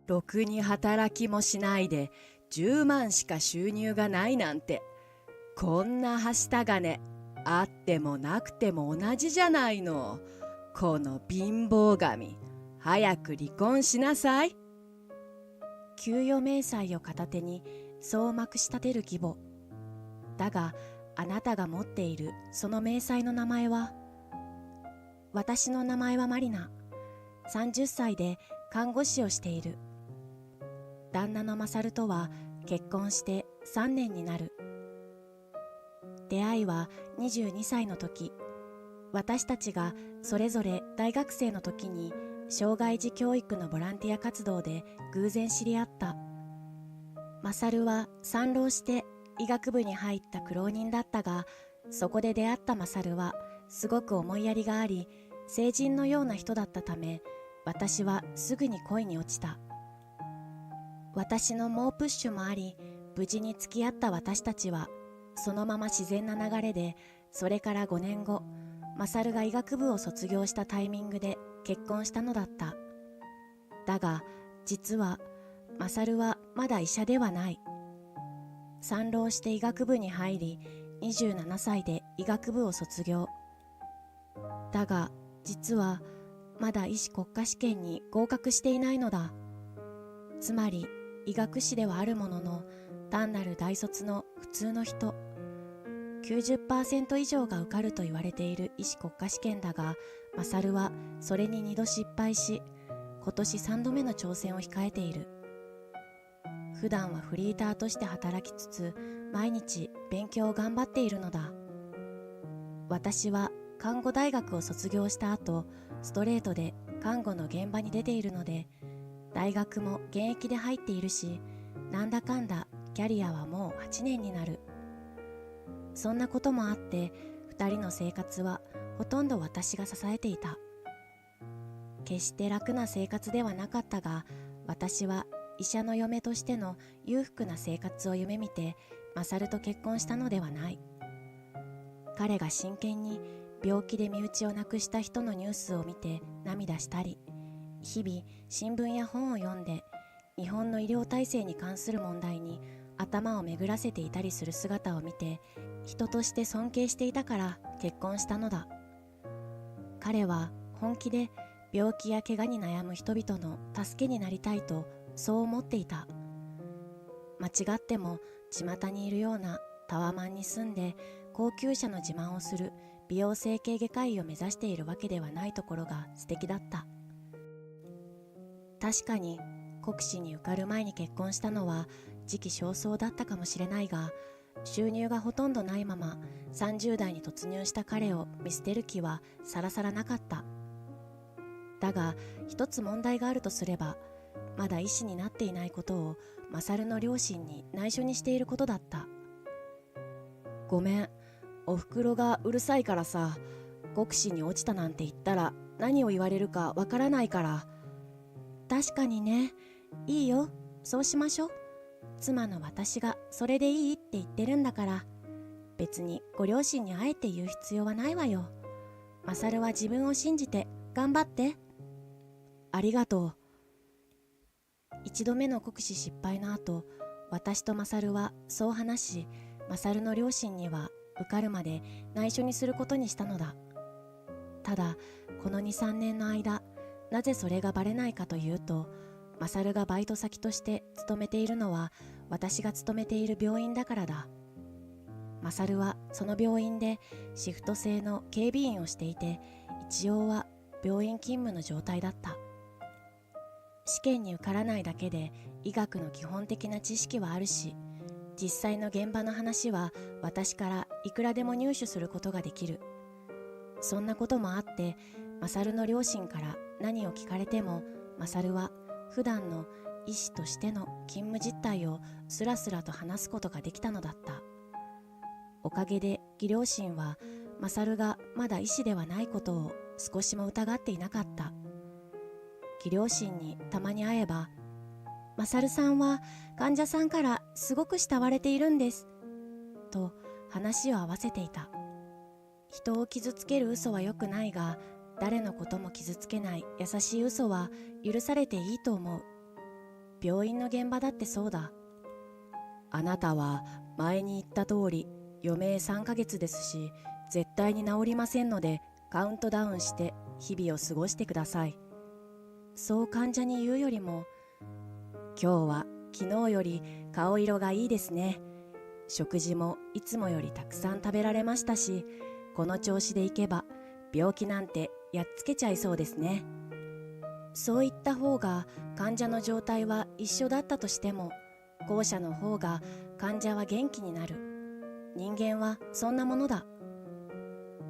ろくに働きもしないで10万しか収入がないなんて、こんなはした金あってもなくても同じじゃないの。この貧乏神、早く離婚しなさい。給与明細を片手にそうまくし立てる義母。だがあなたが持っているその明細の名前は？私の名前はマリナ。30歳で看護師をしている。旦那のマサルとは結婚して3年になる。出会いは22歳の時、私たちがそれぞれ大学生の時に障害児教育のボランティア活動で偶然知り合った。マサルは産浪して医学部に入った苦労人だったが、そこで出会ったマサルはすごく思いやりがあり、聖人のような人だったため、私はすぐに恋に落ちた。私の猛プッシュもあり、無事に付き合った私たちは、そのまま自然な流れで、それから5年後、マサルが医学部を卒業したタイミングで結婚したのだった。だが、実は、マサルはまだ医者ではない。産浪して医学部に入り、27歳で医学部を卒業。だが、実は、まだ医師国家試験に合格していないのだ。つまり、医学士ではあるものの、単なる大卒の普通の人。90% 以上が受かると言われている医師国家試験だが、マサルはそれに2度失敗し、今年3度目の挑戦を控えている。普段はフリーターとして働きつつ、毎日勉強を頑張っているのだ。私は看護大学を卒業した後、ストレートで看護の現場に出ているので、大学も現役で入っているし、なんだかんだキャリアはもう8年になる。そんなこともあって、2人の生活はほとんど私が支えていた。決して楽な生活ではなかったが、私は医者の嫁としての裕福な生活を夢見て、マサルと結婚したのではない。彼が真剣に病気で身内を亡くした人のニュースを見て涙したり、日々新聞や本を読んで日本の医療体制に関する問題に頭を巡らせていたりする姿を見て、人として尊敬していたから結婚したのだ。彼は本気で病気や怪我に悩む人々の助けになりたいとそう思っていた。間違っても巷にいるようなタワマンに住んで高級車の自慢をする美容整形外科医を目指しているわけではないところが素敵だった。確かに国試に受かる前に結婚したのは時期尚早だったかもしれないが、収入がほとんどないまま30代に突入した彼を見捨てる気はさらさらなかった。だが一つ問題があるとすれば、まだ医師になっていないことをマサルの両親に内緒にしていることだった。ごめん、おふくろがうるさいからさ、国試に落ちたなんて言ったら何を言われるかわからないから。確かにね。いいよ、そうしましょう。妻の私がそれでいいって言ってるんだから、別にご両親にあえて言う必要はないわよ。マサルは自分を信じて頑張って。ありがとう。一度目の国試失敗の後、私とマサルはそう話し、マサルの両親には受かるまで内緒にすることにしたのだ。ただ、この2、3年の間、なぜそれがバレないかというと、マサルがバイト先として勤めているのは私が勤めている病院だからだ。マサルはその病院でシフト制の警備員をしていて、一応は病院勤務の状態だった。試験に受からないだけで医学の基本的な知識はあるし、実際の現場の話は私からいくらでも入手することができる。そんなこともあって、マサルの両親から何を聞かれても、マサルは普段の医師としての勤務実態をスラスラと話すことができたのだった。おかげで義両親はマサルがまだ医師ではないことを少しも疑っていなかった。義両親にたまに会えば、マサルさんは患者さんからすごく慕われているんです、と話を合わせていた。人を傷つける嘘は良くないが、誰のことも傷つけない優しい嘘は許されていいと思う。病院の現場だってそうだ。あなたは前に言った通り余命3ヶ月ですし、絶対に治りませんのでカウントダウンして日々を過ごしてください。そう患者に言うよりも、今日は昨日より顔色がいいですね。食事もいつもよりたくさん食べられましたし、この調子でいけば病気なんてやっつけちゃいそうですね。そう言った方が患者の状態は一緒だったとしても、後者の方が患者は元気になる。人間はそんなものだ。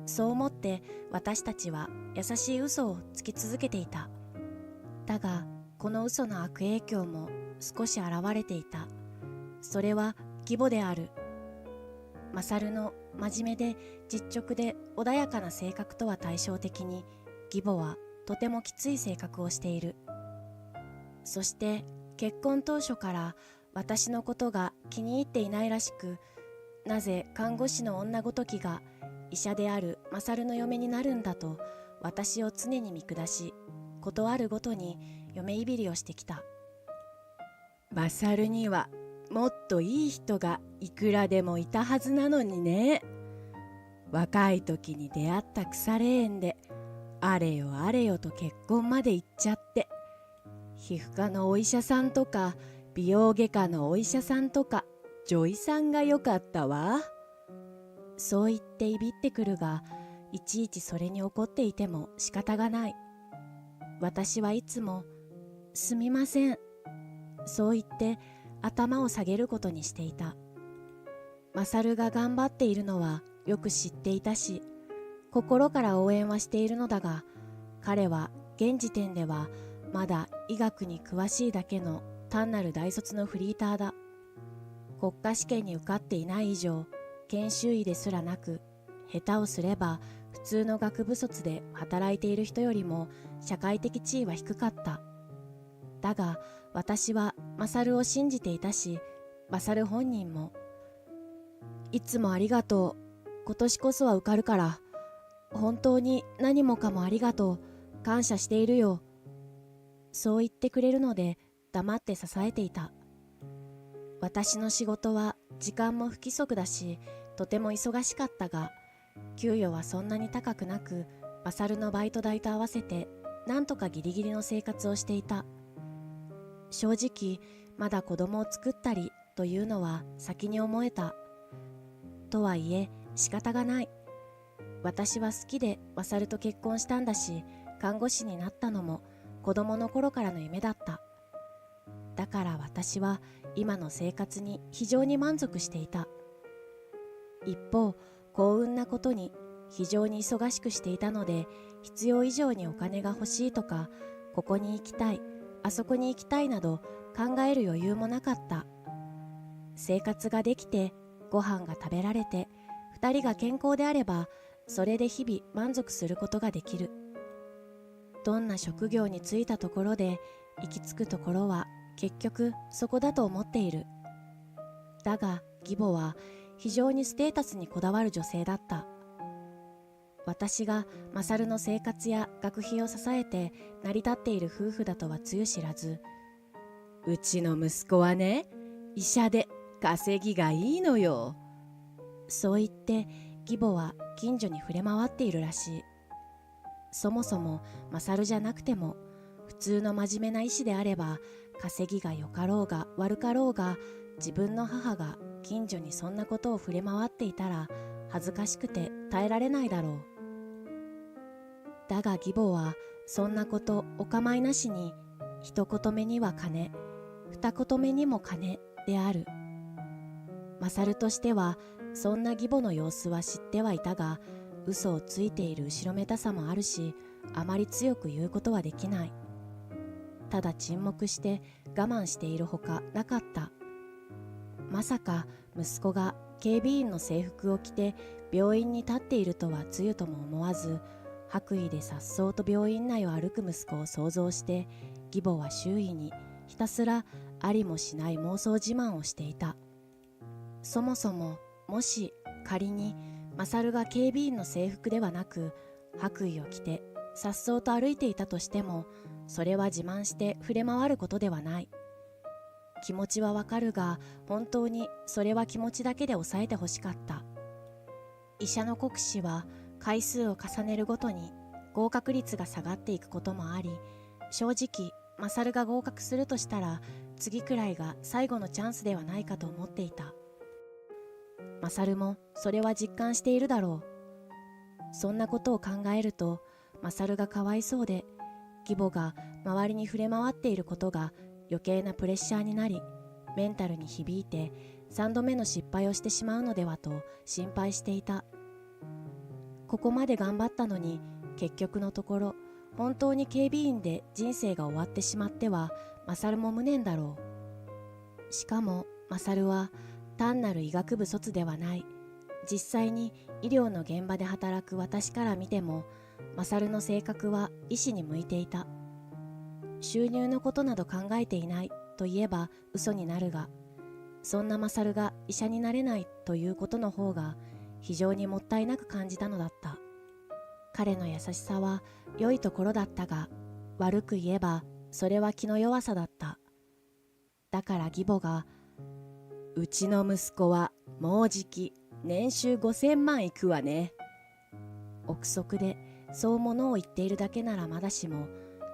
そう思って私たちは優しい嘘をつき続けていた。だがこの嘘の悪影響も少し現れていた。それは義母である。マサルの真面目で実直で穏やかな性格とは対照的に、義母はとてもきつい性格をしている。そして結婚当初から私のことが気に入っていないらしく、なぜ看護師の女ごときが医者であるマサルの嫁になるんだと私を常に見下し、ことあるごとに嫁いびりをしてきた。マサルにはもっといい人がいくらでもいたはずなのにね。若い時に出会った腐れ縁であれよあれよと結婚まで行っちゃって、皮膚科のお医者さんとか美容外科のお医者さんとか女医さんがよかったわ。そう言っていびってくるが、いちいちそれに怒っていても仕方がない。私はいつもすみません、そう言って頭を下げることにしていた。マサルが頑張っているのはよく知っていたし、心から応援はしているのだが、彼は現時点ではまだ医学に詳しいだけの単なる大卒のフリーターだ。国家試験に受かっていない以上、研修医ですらなく、下手をすれば普通の学部卒で働いている人よりも社会的地位は低かった。だが私はマサルを信じていたし、マサル本人も、いつもありがとう、今年こそは受かるから、本当に何もかもありがとう、感謝しているよ、そう言ってくれるので黙って支えていた。私の仕事は時間も不規則だし、とても忙しかったが、給与はそんなに高くなく、マサルのバイト代と合わせてなんとかギリギリの生活をしていた。正直まだ子供を作ったりというのは先に思えた。とはいえ仕方がない。私は好きでマサルと結婚したんだし、看護師になったのも子供の頃からの夢だった。だから私は今の生活に非常に満足していた。一方、幸運なことに非常に忙しくしていたので、必要以上にお金が欲しいとか、ここに行きたい、あそこに行きたいなど考える余裕もなかった。生活ができて、ご飯が食べられて、二人が健康であれば、それで日々満足することができる。どんな職業に就いたところで、行き着くところは結局そこだと思っている。だが義母は非常にステータスにこだわる女性だった。私がマサルの生活や学費を支えて成り立っている夫婦だとはつゆ知らず、うちの息子はね、医者で稼ぎがいいのよ。そう言って義母は近所に触れ回っているらしい。そもそもマサルじゃなくても、普通の真面目な医師であれば、稼ぎが良かろうが悪かろうが、自分の母が近所にそんなことを触れ回っていたら恥ずかしくて耐えられないだろう。だが義母はそんなことお構いなしに、一言目には金、二言目にも金である。マサルとしてはそんな義母の様子は知ってはいたが、嘘をついている後ろめたさもあるし、あまり強く言うことはできない。ただ沈黙して我慢しているほかなかった。まさか息子が警備員の制服を着て病院に立っているとはつゆとも思わず、白衣で颯爽と病院内を歩く息子を想像して、義母は周囲にひたすらありもしない妄想自慢をしていた。そもそも、もし仮にマサルが警備員の制服ではなく白衣を着て颯爽と歩いていたとしても、それは自慢して触れ回ることではない。気持ちはわかるが、本当にそれは気持ちだけで抑えてほしかった。医者の国試は回数を重ねるごとに合格率が下がっていくこともあり、正直マサルが合格するとしたら次くらいが最後のチャンスではないかと思っていた。マサルもそれは実感しているだろう。そんなことを考えると、マサルがかわいそうで、義母が周りに触れ回っていることが余計なプレッシャーになり、メンタルに響いて3度目の失敗をしてしまうのではと心配していた。ここまで頑張ったのに、結局のところ本当に警備員で人生が終わってしまってはマサルも無念だろう。しかもマサルは単なる医学部卒ではない。実際に医療の現場で働く私から見ても、マサルの性格は医師に向いていた。収入のことなど考えていないと言えば嘘になるが、そんなマサルが医者になれないということの方が非常にもったいなく感じたのだった。彼の優しさは良いところだったが、悪く言えばそれは気の弱さだった。だから義母が、うちの息子はもうじき年収5000万いくわね。憶測でそう物を言っているだけならまだしも、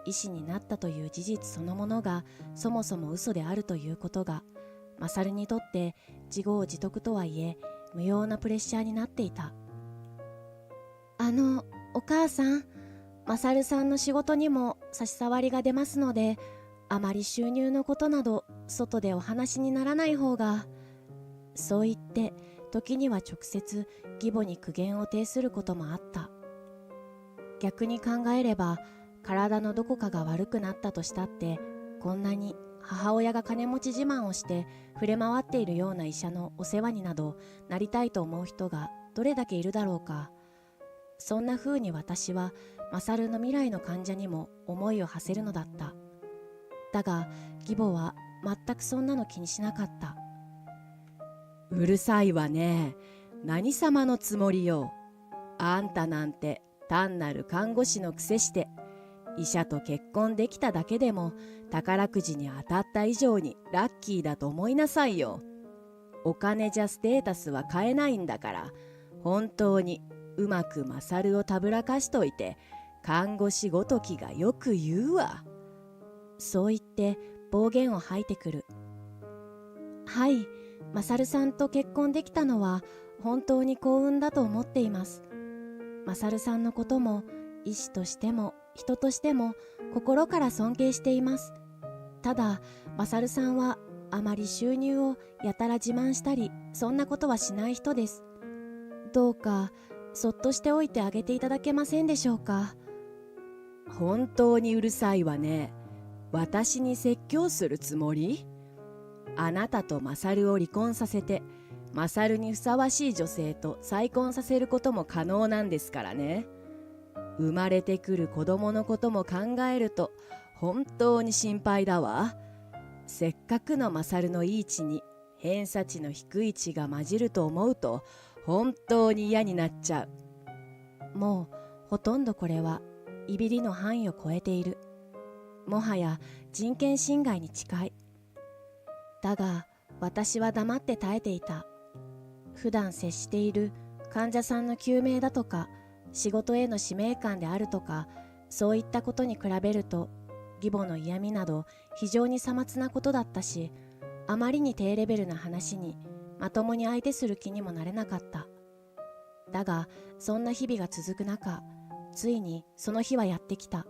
医師になったという事実そのものがそもそも嘘であるということが、マサルにとって自業自得とはいえ無用なプレッシャーになっていた。お母さん、マサルさんの仕事にも差し障りが出ますので、あまり収入のことなど外でお話にならない方が。そう言って時には直接義母に苦言を呈することもあった。逆に考えれば、体のどこかが悪くなったとしたって、こんなに母親が金持ち自慢をして触れ回っているような医者のお世話になどなりたいと思う人がどれだけいるだろうか。そんな風に私はマサルの未来の患者にも思いを馳せるのだった。だが義母は全くそんなの気にしなかった。うるさいわね。何様のつもりよ。あんたなんて単なる看護師のくせして、医者と結婚できただけでも宝くじに当たった以上にラッキーだと思いなさいよ。お金じゃステータスは買えないんだから、本当にうまくマサルをたぶらかしといて、看護師ごときがよく言うわ。そう言って暴言を吐いてくる。はい、マサルさんと結婚できたのは本当に幸運だと思っています。マサルさんのことも医師としても人としても心から尊敬しています。ただマサルさんはあまり収入をやたら自慢したりそんなことはしない人です。どうかそっとしておいてあげていただけませんでしょうか。本当にうるさいわね。私に説教するつもり？あなたとマサルを離婚させて、マサルにふさわしい女性と再婚させることも可能なんですからね。生まれてくる子供のことも考えると本当に心配だわ。せっかくのマサルのいい地に偏差値の低い地が混じると思うと本当に嫌になっちゃう。もうほとんどこれはいびりの範囲を超えている。もはや人権侵害に近い。だが私は黙って耐えていた。普段接している患者さんの救命だとか仕事への使命感であるとか、そういったことに比べると義母の嫌味など非常にさまつなことだったし、あまりに低レベルな話にまともに相手する気にもなれなかった。だがそんな日々が続く中、ついにその日はやってきた。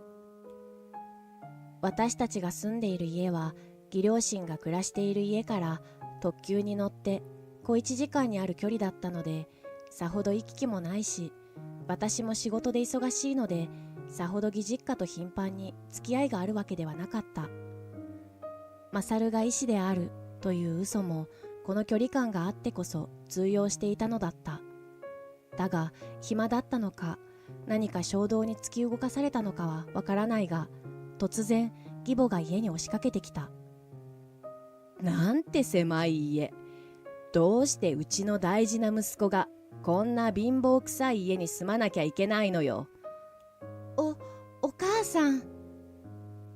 私たちが住んでいる家は義両親が暮らしている家から特急に乗って小1時間にある距離だったので、さほど行き来もないし、私も仕事で忙しいのでさほど義実家と頻繁に付き合いがあるわけではなかった。マサルが医師であるという嘘もこの距離感があってこそ通用していたのだった。だが暇だったのか何か衝動に突き動かされたのかはわからないが、突然義母が家に押しかけてきた。なんて狭い家。どうしてうちの大事な息子がこんな貧乏くさい家に住まなきゃいけないのよ。お母さん。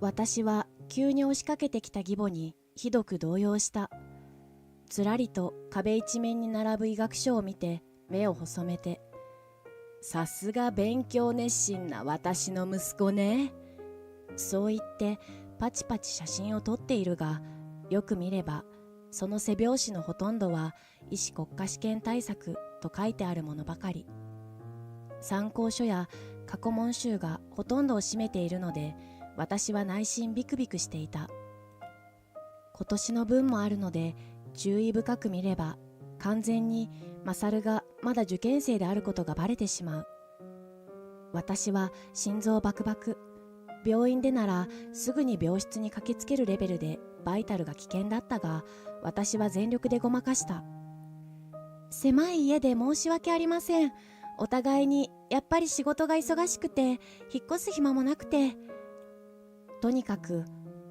私は急に押しかけてきた義母にひどく動揺した。ずらりと壁一面に並ぶ医学書を見て目を細めて、さすが勉強熱心な私の息子ね。そう言ってパチパチ写真を撮っているが、よく見ればその背表紙のほとんどは医師国家試験対策と書いてあるものばかり。参考書や過去問集がほとんどを占めているので、私は内心ビクビクしていた。今年の分もあるので注意深く見れば、完全にマサルがまだ受験生であることがバレてしまう。私は心臓バクバク。病院でならすぐに病室に駆けつけるレベルでバイタルが危険だったが、私は全力でごまかした。狭い家で申し訳ありません。お互いにやっぱり仕事が忙しくて引っ越す暇もなくて。とにかく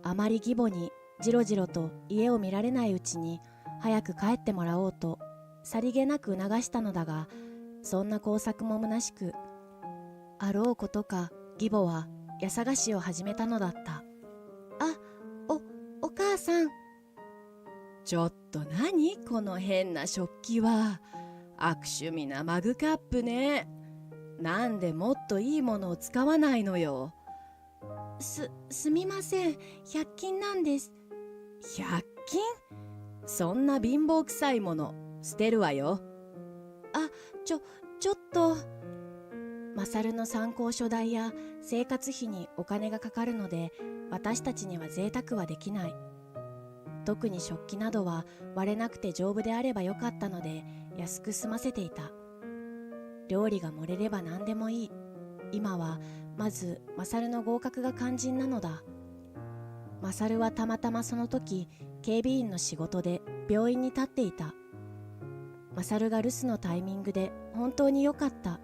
あまり義母にじろじろと家を見られないうちに早く帰ってもらおうとさりげなく促したのだが、そんな工作も虚しく、あろうことか義母は家探しを始めたのだった。お母さん。ちょっと何この変な食器は。悪趣味なマグカップね。なんでもっといいものを使わないのよ。すみません。100均なんです。100均？そんな貧乏くさいもの捨てるわよ。ちょっと。マサルの参考書代や生活費にお金がかかるので、私たちには贅沢はできない。特に食器などは割れなくて丈夫であればよかったので安く済ませていた。料理が盛れれば何でもいい。今はまずマサルの合格が肝心なのだ。マサルはたまたまその時警備員の仕事で病院に立っていた。マサルが留守のタイミングで本当に良かった。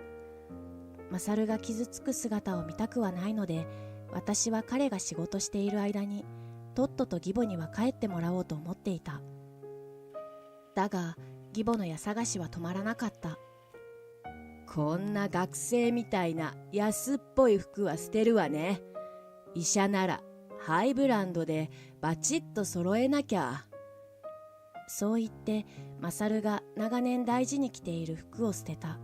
マサルが傷つく姿を見たくはないので、私は彼が仕事している間にとっとと義母には帰ってもらおうと思っていた。だが義母の家探しは止まらなかった。こんな学生みたいな安っぽい服は捨てるわね。医者ならハイブランドでバチッと揃えなきゃ。そう言ってマサルが長年大事に着ている服を捨てた。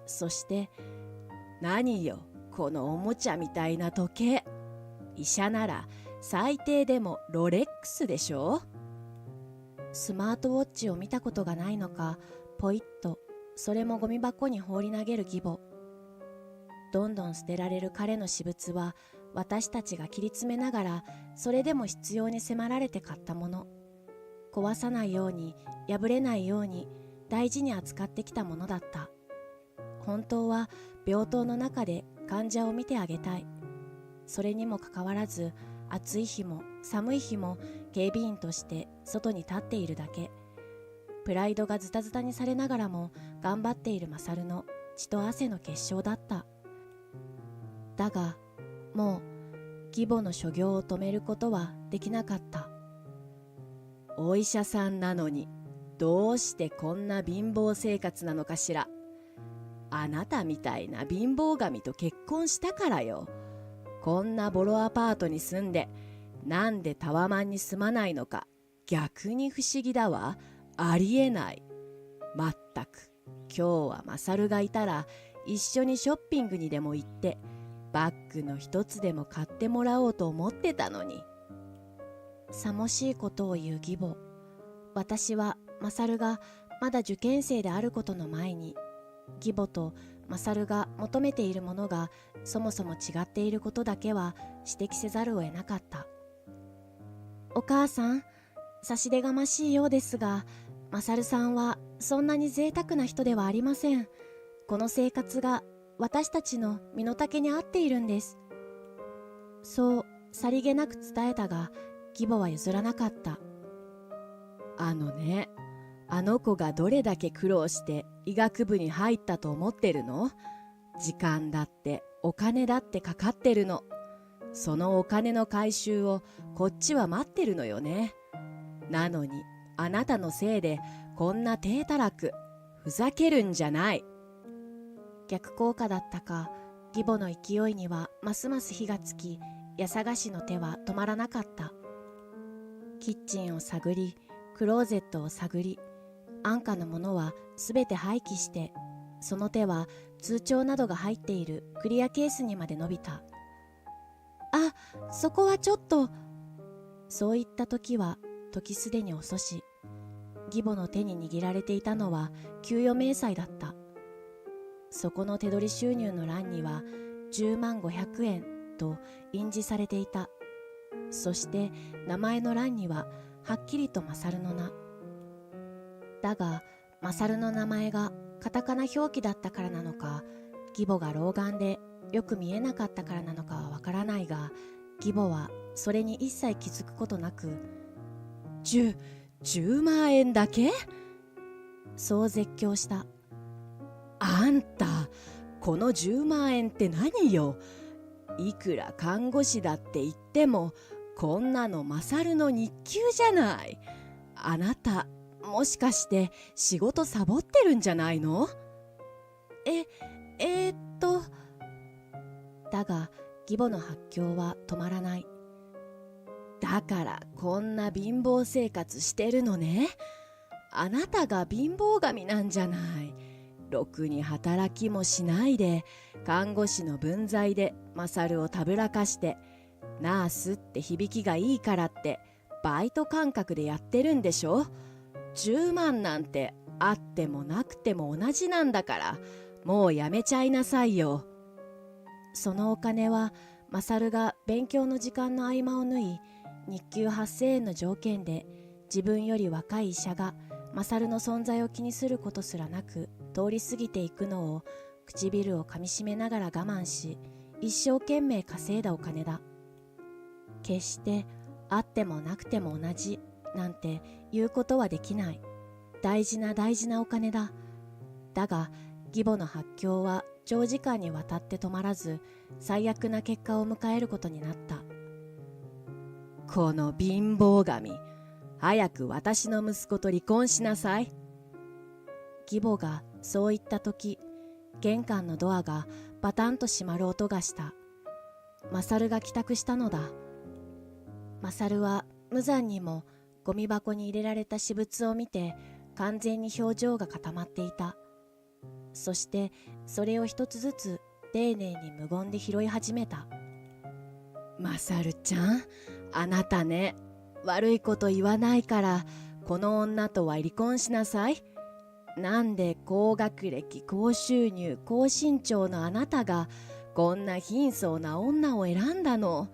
そして、何よこのおもちゃみたいな時計。医者なら最低でもロレックスでしょ。スマートウォッチを見たことがないのか、ポイッとそれもゴミ箱に放り投げる義母。どんどん捨てられる彼の私物は、私たちが切り詰めながらそれでも必要に迫られて買ったもの。壊さないように破れないように大事に扱ってきたものだった。本当は病棟の中で患者を見てあげたい。それにもかかわらず、暑い日も寒い日も警備員として外に立っているだけ。プライドがズタズタにされながらも頑張っているマサルの血と汗の結晶だった。だがもう義母の所業を止めることはできなかった。お医者さんなのにどうしてこんな貧乏生活なのかしら。あなたみたいな貧乏神と結婚したからよ。こんなボロアパートに住んで、なんでタワマンに住まないのか逆に不思議だわ。ありえない。まったく今日はマサルがいたら一緒にショッピングにでも行ってバッグの一つでも買ってもらおうと思ってたのに。さもしいことを言う義母。私はマサルがまだ受験生であることの前に、義母とマサルが求めているものがそもそも違っていることだけは指摘せざるを得なかった。お母さん、差し出がましいようですが、マサルさんはそんなに贅沢な人ではありません。この生活が私たちの身の丈に合っているんです。そうさりげなく伝えたが、義母は譲らなかった。あのね、あの子がどれだけ苦労して医学部に入ったと思ってるの？時間だってお金だってかかってるの。そのお金の回収をこっちは待ってるのよね。なのにあなたのせいでこんな低たらく。ふざけるんじゃない。逆効果だったか、義母の勢いにはますます火がつき、家探しの手は止まらなかった。キッチンを探り、クローゼットを探り、安価なものはすべて廃棄して、その手は通帳などが入っているクリアケースにまで伸びた。あ、そこはちょっと。そういった時は時すでに遅し、義母の手に握られていたのは給与明細だった。そこの手取り収入の欄には10万500円と印字されていた。そして名前の欄にははっきりとマサルの名。だがマサルの名前がカタカナ表記だったからなのか、義母が老眼でよく見えなかったからなのかはわからないが、義母はそれに一切気づくことなく、10万円だけ？そう絶叫した。あんた、この10万円って何よ。いくら看護師だって言っても、こんなのマサルの日給じゃない。あなた、もしかして仕事サボってるんじゃないの？だが、義母の発狂は止まらない。だからこんな貧乏生活してるのね。あなたが貧乏神なんじゃない。ろくに働きもしないで、看護師の分際でマサルをたぶらかして、ナースって響きがいいからってバイト感覚でやってるんでしょ。10万なんてあってもなくても同じなんだから、もうやめちゃいなさいよ。そのお金はマサルが勉強の時間の合間を縫い、日給8000円の条件で自分より若い医者がマサルの存在を気にすることすらなく通り過ぎていくのを唇をかみしめながら我慢し、一生懸命稼いだお金だ。決してあってもなくても同じなんて言うことはできない。大事な大事なお金だ。だが義母の発狂は長時間にわたって止まらず、最悪な結果を迎えることになった。この貧乏神、早く私の息子と離婚しなさい。義母がそう言ったとき、玄関のドアがバタンと閉まる音がした。マサルが帰宅したのだ。マサルは無残にもゴミ箱に入れられた私物を見て、完全に表情が固まっていた。そしてそれを一つずつ丁寧に無言で拾い始めた。マサルちゃん、あなたね、悪いこと言わないからこの女とは離婚しなさい。なんで高学歴、高収入、高身長のあなたがこんな貧相な女を選んだの。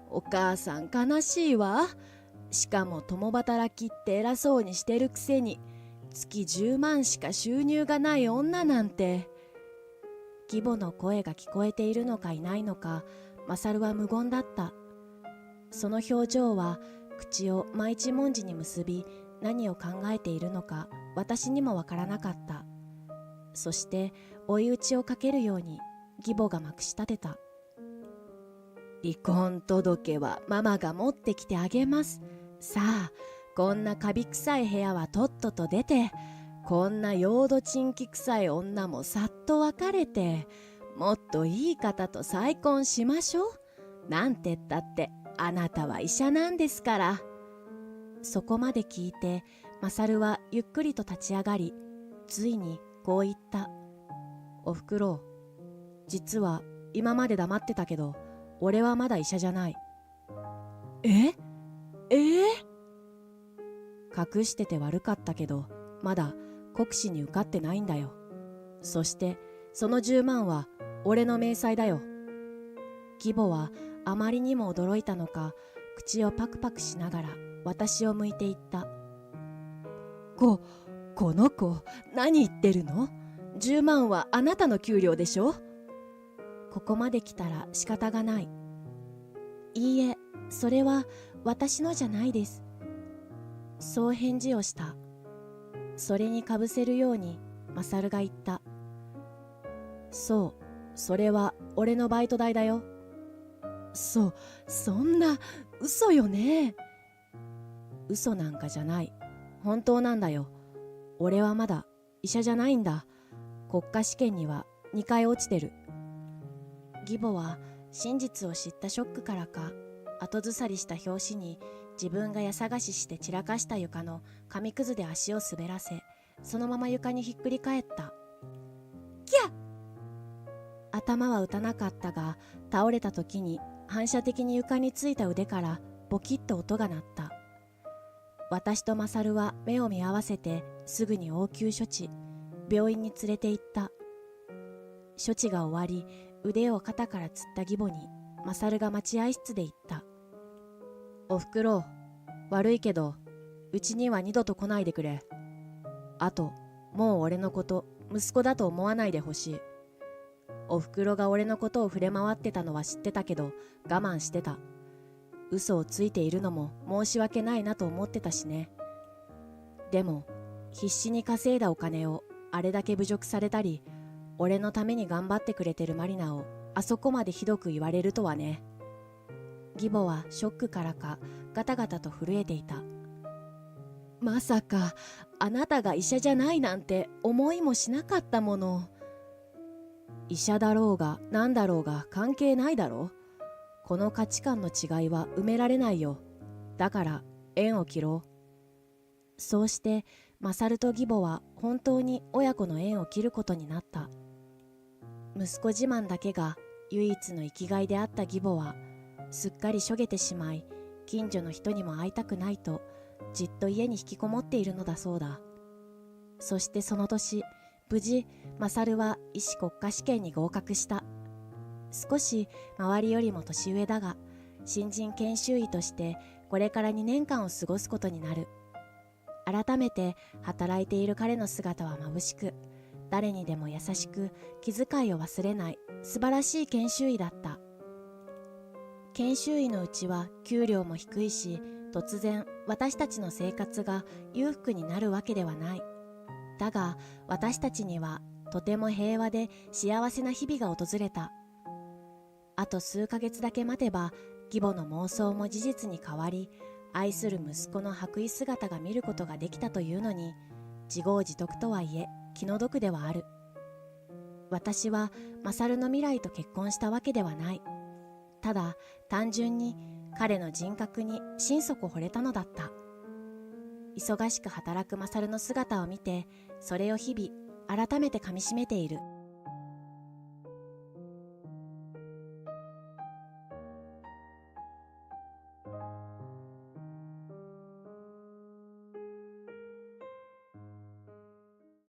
お母さん悲しいわ。しかも共働きって偉そうにしてるくせに、月10万しか収入がない女なんて。義母の声が聞こえているのかいないのか、マサルは無言だった。その表情は口を真一文字に結び、何を考えているのか私にもわからなかった。そして追い打ちをかけるように義母がまくし立てた。離婚届はママが持ってきてあげます。さあ、こんなカビ臭い部屋はとっとと出て、こんなヨードチンキ臭い女もさっと別れて、もっといい方と再婚しましょう。なんてったってあなたは医者なんですから。そこまで聞いてマサルはゆっくりと立ち上がり、ついにこう言った。おふくろ、実は今まで黙ってたけど、俺はまだ医者じゃない。え？隠してて悪かったけど、まだ国試に受かってないんだよ。そしてその10万は俺の明細だよ。義母はあまりにも驚いたのか、口をパクパクしながら私を向いていった。この子、何言ってるの？10万はあなたの給料でしょ？ここまで来たら仕方がない。いいえ、それは私のじゃないです。そう返事をした。それにかぶせるようにマサルが言った。そう、それは俺のバイト代だよ。そんな、嘘よね。嘘なんかじゃない。本当なんだよ。俺はまだ医者じゃないんだ。国家試験には2回落ちてる。義母は真実を知ったショックからか、後ずさりした拍子に自分が家探しして散らかした床の紙くずで足を滑らせ、そのまま床にひっくり返った。きゃ！頭は打たなかったが、倒れた時に反射的に床についた腕からボキッと音が鳴った。私とマサルは目を見合わせて、すぐに応急処置、病院に連れて行った。処置が終わり、腕を肩からつった義母にマサルが待合室で言った。おふくろ、悪いけどうちには二度と来ないでくれ。あと、もう俺のこと息子だと思わないでほしい。おふくろが俺のことを触れ回ってたのは知ってたけど我慢してた。嘘をついているのも申し訳ないなと思ってたしね。でも必死に稼いだお金をあれだけ侮辱されたり、俺のために頑張ってくれてるマリナをあそこまでひどく言われるとはね。義母はショックからかガタガタと震えていた。まさかあなたが医者じゃないなんて思いもしなかったもの。医者だろうが何だろうが関係ないだろ。この価値観の違いは埋められないよ。だから縁を切ろう。そうしてマサルと義母は本当に親子の縁を切ることになった。息子自慢だけが唯一の生きがいであった義母はすっかりしょげてしまい、近所の人にも会いたくないとじっと家に引きこもっているのだそうだ。そしてその年、無事マサルは医師国家試験に合格した。少し周りよりも年上だが、新人研修医としてこれから2年間を過ごすことになる。改めて働いている彼の姿は眩しく、誰にでも優しく気遣いを忘れない素晴らしい研修医だった。研修医のうちは給料も低いし、突然私たちの生活が裕福になるわけではない。だが私たちにはとても平和で幸せな日々が訪れた。あと数ヶ月だけ待てば義母の妄想も事実に変わり、愛する息子の白衣姿が見ることができたというのに、自業自得とはいえ気の毒ではある。私はマサルの未来と結婚したわけではない。ただ単純に彼の人格に心底惚れたのだった。忙しく働くマサルの姿を見て、それを日々改めてかみしめている。